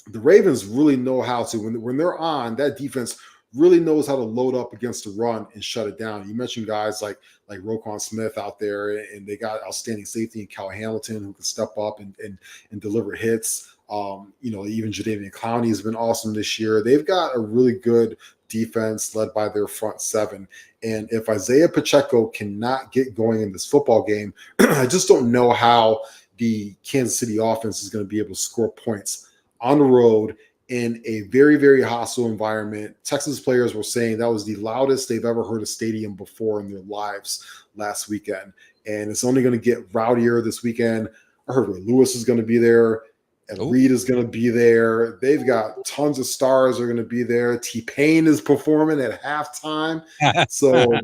the Ravens really know how to, when they're on, that defense really knows how to load up against the run and shut it down. You mentioned guys like Roquan Smith out there, and they got outstanding safety in Cal Hamilton who can step up and deliver hits. Even Jadeveon Clowney has been awesome this year. They've got a really good defense led by their front seven. And if Isaiah Pacheco cannot get going in this football game, I just don't know how the Kansas City offense is going to be able to score points on the road in a very, very hostile environment. Texas players were saying that was the loudest they've ever heard a stadium before in their lives last weekend. And it's only going to get rowdier this weekend. I heard Ray Lewis is going to be there. Ed Reed is going to be there. They've got tons of stars are going to be there. T-Pain is performing at halftime. So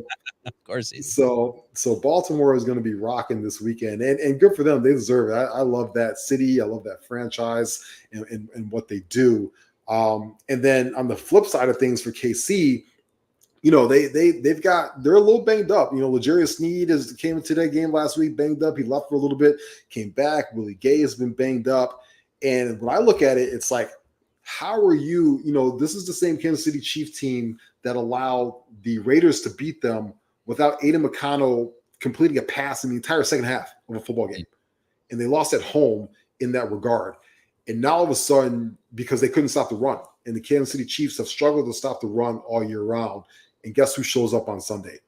of course he is. So Baltimore is going to be rocking this weekend, and good for them. They deserve it. I love that city. I love that franchise and what they do. And then on the flip side of things for KC, they're a little banged up. L'Jarius Sneed came into that game last week banged up. He left for a little bit, came back. Willie Gay has been banged up. And when I look at it, it's like, how are you? This is the same Kansas City Chiefs team that allowed the Raiders to beat them without Aiden McConnell completing a pass in the entire second half of a football game. And they lost at home in that regard. And now all of a sudden, because they couldn't stop the run, and the Kansas City Chiefs have struggled to stop the run all year round. And guess who shows up on Sunday?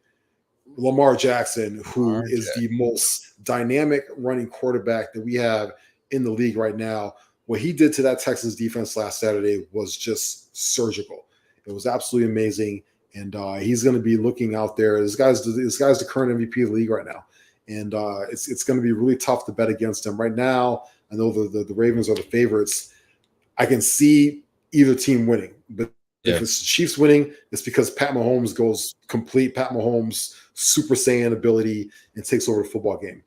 Lamar Jackson, who is the most dynamic running quarterback that we have in the league right now. What he did to that Texans defense last Saturday was just surgical. It was absolutely amazing. And he's going to be looking out there. This guy's the current MVP of the league right now. And it's going to be really tough to bet against him. Right now, I know the Ravens are the favorites. I can see either team winning. But if it's the Chiefs winning, it's because Pat Mahomes goes complete Pat Mahomes Super Saiyan ability and takes over the football game.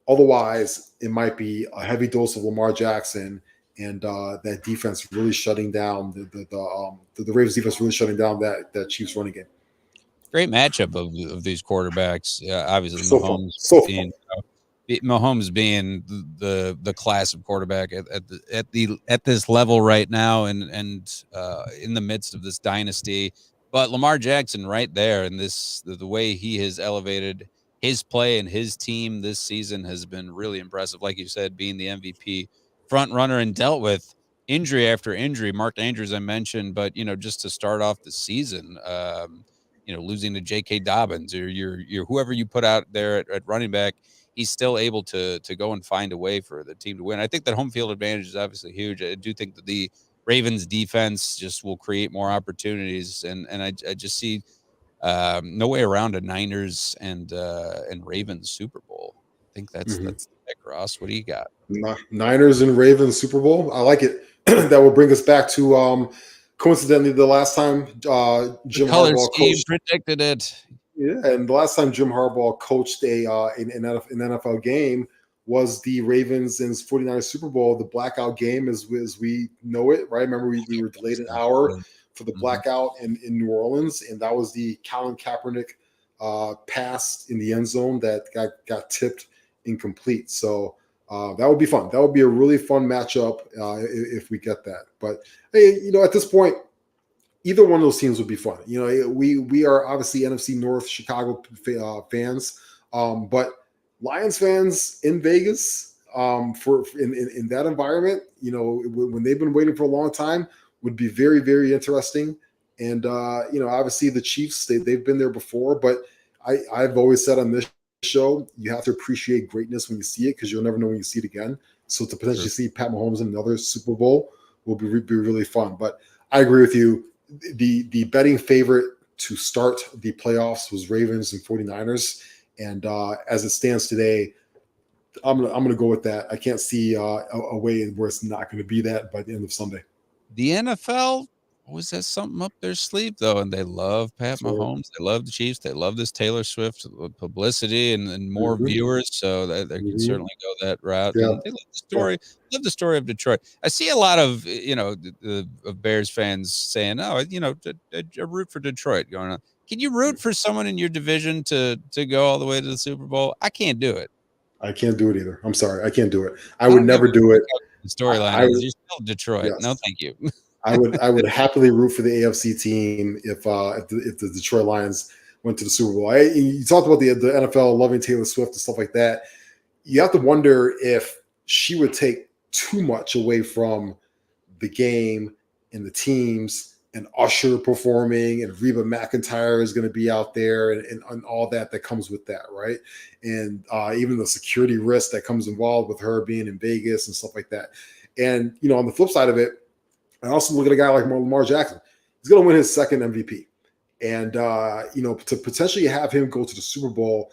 Otherwise, it might be a heavy dose of Lamar Jackson and that defense really shutting down the Ravens defense really shutting down that Chiefs running game. Great matchup of these quarterbacks. Obviously, Mahomes being the class of quarterback at this level right now, and in the midst of this dynasty. But Lamar Jackson right there, and the way he has elevated his play and his team this season has been really impressive. Like you said, being the MVP front runner and dealt with injury after injury. Mark Andrews I mentioned, but just to start off the season, losing to J.K. Dobbins or your whoever you put out there at running back, he's still able to go and find a way for the team to win. I think that home field advantage is obviously huge. I do think that the Ravens defense just will create more opportunities, and I just see no way around a Niners and Ravens Super Bowl. I think that's the pick, Ross. What do you got? Niners and Ravens Super Bowl. I like it. That will bring us back to coincidentally the last time Jim Harbaugh coached. Predicted it. Yeah, and the last time Jim Harbaugh coached an NFL game was the Ravens and 49ers Super Bowl, the blackout game as we know it, right? Remember we were delayed an hour for the blackout in New Orleans, and that was the Colin Kaepernick pass in the end zone that got tipped incomplete. So that would be fun. That would be a really fun matchup if we get that. But hey, at this point, either one of those teams would be fun. You know, we are obviously NFC North Chicago fans, but Lions fans in Vegas for in that environment, you know, when they've been waiting for a long time, would be very, very interesting. And you know, obviously the Chiefs, they've been there before, but I've always said on this show, you have to appreciate greatness when you see it because you'll never know when you see it again. So to potentially see Pat Mahomes in another Super Bowl will be really fun. But I agree with you. The betting favorite to start the playoffs was Ravens and 49ers. And as it stands today, I'm gonna go with that. I can't see a way where it's not going to be that by the end of Sunday. The NFL always has something up their sleeve, though, and they love Pat Sure. Mahomes. They love the Chiefs. They love this Taylor Swift publicity and more viewers, so they can certainly go that route. Yeah. And they love the story of Detroit. I see a lot of, you know, of Bears fans saying, "Oh, you know, I root for Detroit." Going on. Can you root for someone in your division to go all the way to the Super Bowl? I can't do it. I can't do it either. I'm sorry, I can't do it. I would never do it. The storyline is you're still Detroit. Yes. No, thank you. I would happily root for the AFC team if the Detroit Lions went to the Super Bowl. You talked about the NFL loving Taylor Swift and stuff like that. You have to wonder if she would take too much away from the game and the teams and Usher performing and Reba McEntire is going to be out there and all that comes with that, right? And even the security risk that comes involved with her being in Vegas and stuff like that. And, you know, on the flip side of it, I also look at a guy like Lamar Jackson. He's going to win his second MVP. And, you know, to potentially have him go to the Super Bowl,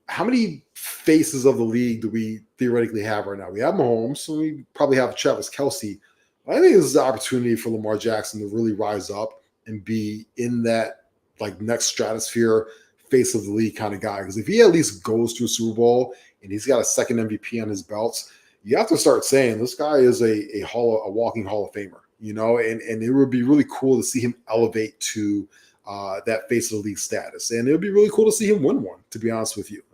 how many faces of the league do we theoretically have right now? We have Mahomes, so we probably have Travis Kelce. I think this is an opportunity for Lamar Jackson to really rise up and be in that like next stratosphere face of the league kind of guy. Because if he at least goes to a Super Bowl and he's got a second MVP on his belts, you have to start saying this guy is a walking Hall of Famer, you know, and it would be really cool to see him elevate to that face of the league status. And it would be really cool to see him win one, to be honest with you,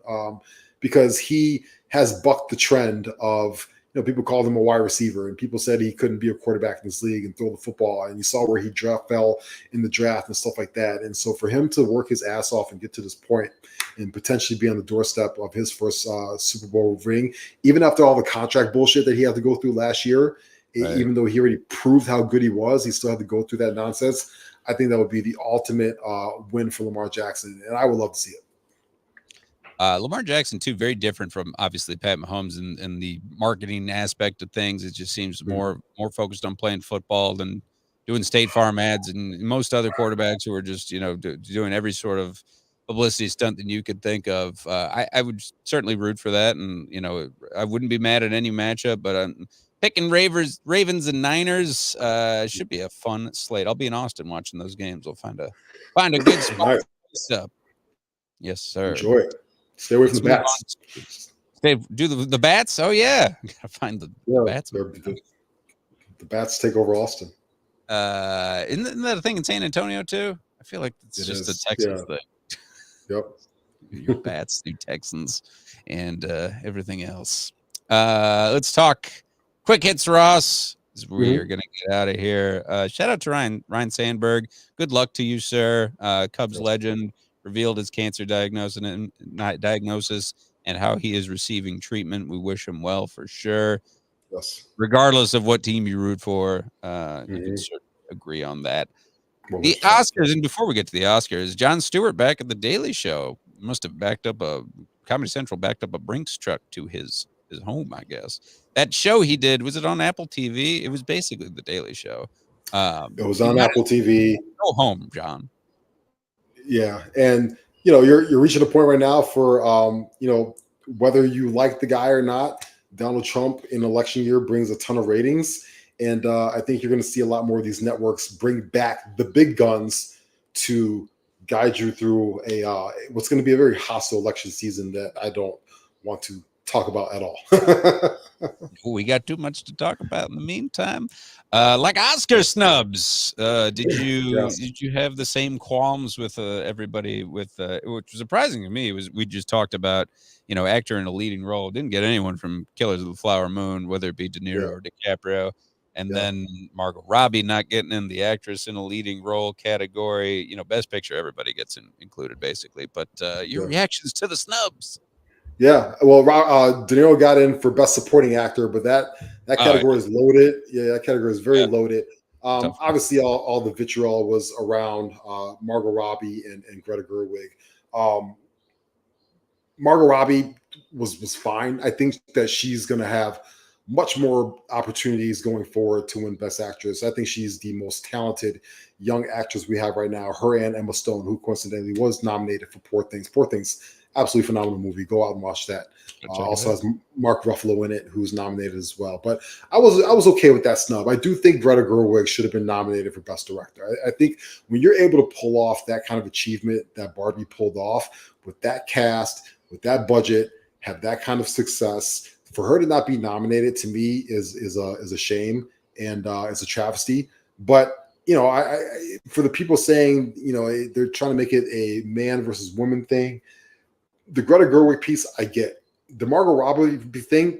because he has bucked the trend of, you know, people called him a wide receiver and people said he couldn't be a quarterback in this league and throw the football. And you saw where he fell in the draft and stuff like that. And so for him to work his ass off and get to this point and potentially be on the doorstep of his first Super Bowl ring, even after all the contract bullshit that he had to go through last year, right, even though he already proved how good he was, he still had to go through that nonsense. I think that would be the ultimate win for Lamar Jackson. And I would love to see it. Lamar Jackson, too, very different from obviously Pat Mahomes and the marketing aspect of things. It just seems more focused on playing football than doing State Farm ads and most other quarterbacks who are just, you know, doing every sort of publicity stunt that you could think of. I would certainly root for that. And, you know, I wouldn't be mad at any matchup, but I'm picking Ravens and Niners. Should be a fun slate. I'll be in Austin watching those games. We'll find a good spot. Nice. Yes, sir. Enjoy it. Stay away from the bats. Do the bats? Oh yeah, gotta find the bats. The bats take over Austin. Isn't that a thing in San Antonio too? I feel like it's just a Texans thing. Yep. Your bats, new Texans, and everything else. Let's talk quick hits, Ross. As we are gonna get out of here. Shout out to Ryan Sandberg. Good luck to you, sir. Cubs legend. Revealed his cancer diagnosis and how he is receiving treatment. We wish him well for sure. Yes. Regardless of what team you root for, you can certainly agree on that. The Oscars, and before we get to the Oscars, Jon Stewart back at the Daily Show must have Comedy Central backed up a Brinks truck to his home, I guess. That show he did, was it on Apple TV? It was basically the Daily Show. It was on Apple TV. Go home, John. Yeah, and you know you're reaching a point right now for you know, whether you like the guy or not. Donald Trump in election year brings a ton of ratings, and I think you're going to see a lot more of these networks bring back the big guns to guide you through what's going to be a very hostile election season that I don't want to talk about at all. We got too much to talk about in the meantime. Like Oscar snubs, did you have the same qualms with everybody with which was surprising to me was we just talked about, you know, actor in a leading role, didn't get anyone from Killers of the Flower Moon, whether it be De Niro or DiCaprio, And then Margot Robbie not getting in the actress in a leading role category. You know, Best Picture, everybody gets included basically. But your reactions to the snubs? Yeah, well, De Niro got in for Best Supporting Actor, but that category is loaded. Yeah, that category is very loaded. Obviously, all the vitriol was around Margot Robbie and Greta Gerwig. Margot Robbie was fine. I think that she's going to have much more opportunities going forward to win Best Actress. I think she's the most talented young actress we have right now. Her and Emma Stone, who coincidentally was nominated for Poor Things. Poor Things, absolutely phenomenal movie. Go out and watch that. Also has Mark Ruffalo in it, who's nominated as well. But I was okay with that snub. I do think Greta Gerwig should have been nominated for Best Director. I think when you're able to pull off that kind of achievement that Barbie pulled off with that cast, with that budget, have that kind of success, for her to not be nominated to me is a shame, and it's a travesty. But I for the people saying they're trying to make it a man versus woman thing, the Greta Gerwig piece I get. The Margot Robbie thing,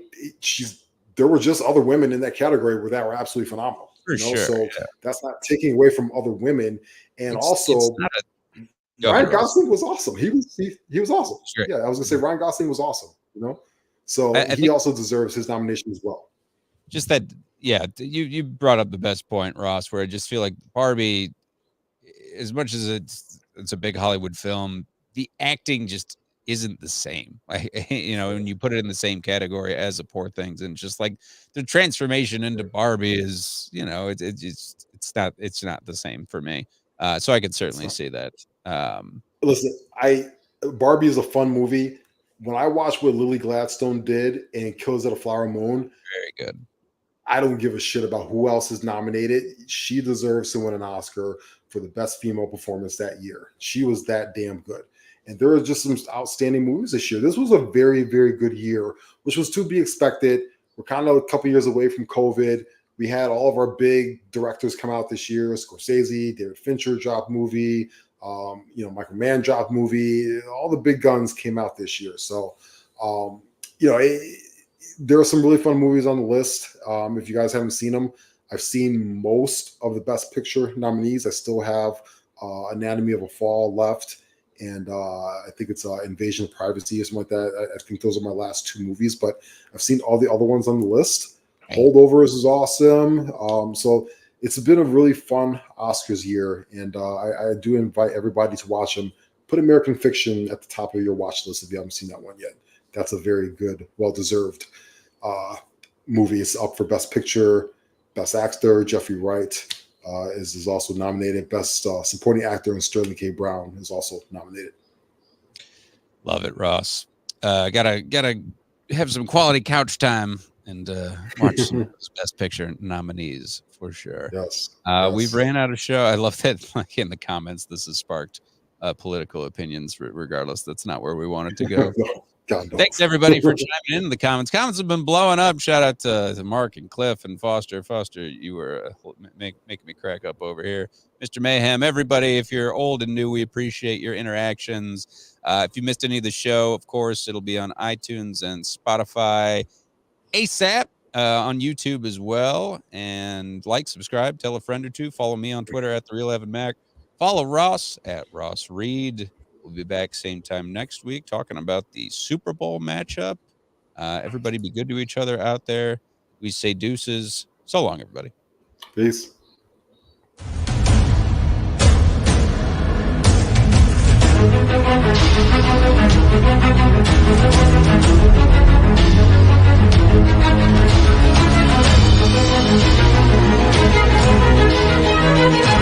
there were just other women in that category that were absolutely phenomenal. So that's not taking away from other women, and Ryan Gosling was awesome. He was awesome. Sure. Yeah, I was gonna say Ryan Gosling was awesome. So he also deserves his nomination as well. Just that, you brought up the best point, Ross, where I just feel like Barbie, as much as it's a big Hollywood film, the acting just isn't the same. When you put it in the same category as a Poor Things, and just like the transformation into Barbie is, it's not the same for me. So I could certainly see that. Listen, Barbie is a fun movie. When I watched what Lily Gladstone did in Killers of the Flower Moon, very good. I don't give a shit about who else is nominated. She deserves to win an Oscar for the best female performance that year. She was that damn good. And there are just some outstanding movies this year. This was a very, very good year, which was to be expected. We're kind of a couple years away from COVID. We had all of our big directors come out this year. Scorsese, David Fincher dropped movie. Michael Mann dropped movie. All the big guns came out this year. So, there are some really fun movies on the list. If you guys haven't seen them, I've seen most of the Best Picture nominees. I still have Anatomy of a Fall left. And I think it's Invasion of Privacy or something like that. I think those are my last two movies, but I've seen all the other ones on the list. Holdovers is awesome. So it's been a really fun Oscars year, and I do invite everybody to watch them. Put American Fiction at the top of your watch list if you haven't seen that one yet. That's a very good, well-deserved movie. It's up for Best Picture, Best Actor. Jeffrey Wright is also nominated. Best Supporting Actor, and Sterling K. Brown is also nominated. Love it, Ross. Gotta have some quality couch time and watch some Best Picture nominees for sure. Yes. We've ran out of show. I love that. Like in the comments, this has sparked political opinions. Regardless, that's not where we wanted to go. God, no. Thanks everybody for chiming in the comments. Comments have been blowing up. Shout out to Mark and Cliff and Foster. Foster, you were making me crack up over here. Mr. Mayhem, everybody, if you're old and new, we appreciate your interactions. If you missed any of the show, of course, it'll be on iTunes and Spotify ASAP, on YouTube as well. And like, subscribe, tell a friend or two. Follow me on Twitter at @TheRealEvanMac. Follow Ross at Ross Reed. We'll be back same time next week talking about the Super Bowl matchup. Everybody be good to each other out there. We say deuces. So long, everybody. Peace. We'll be right back.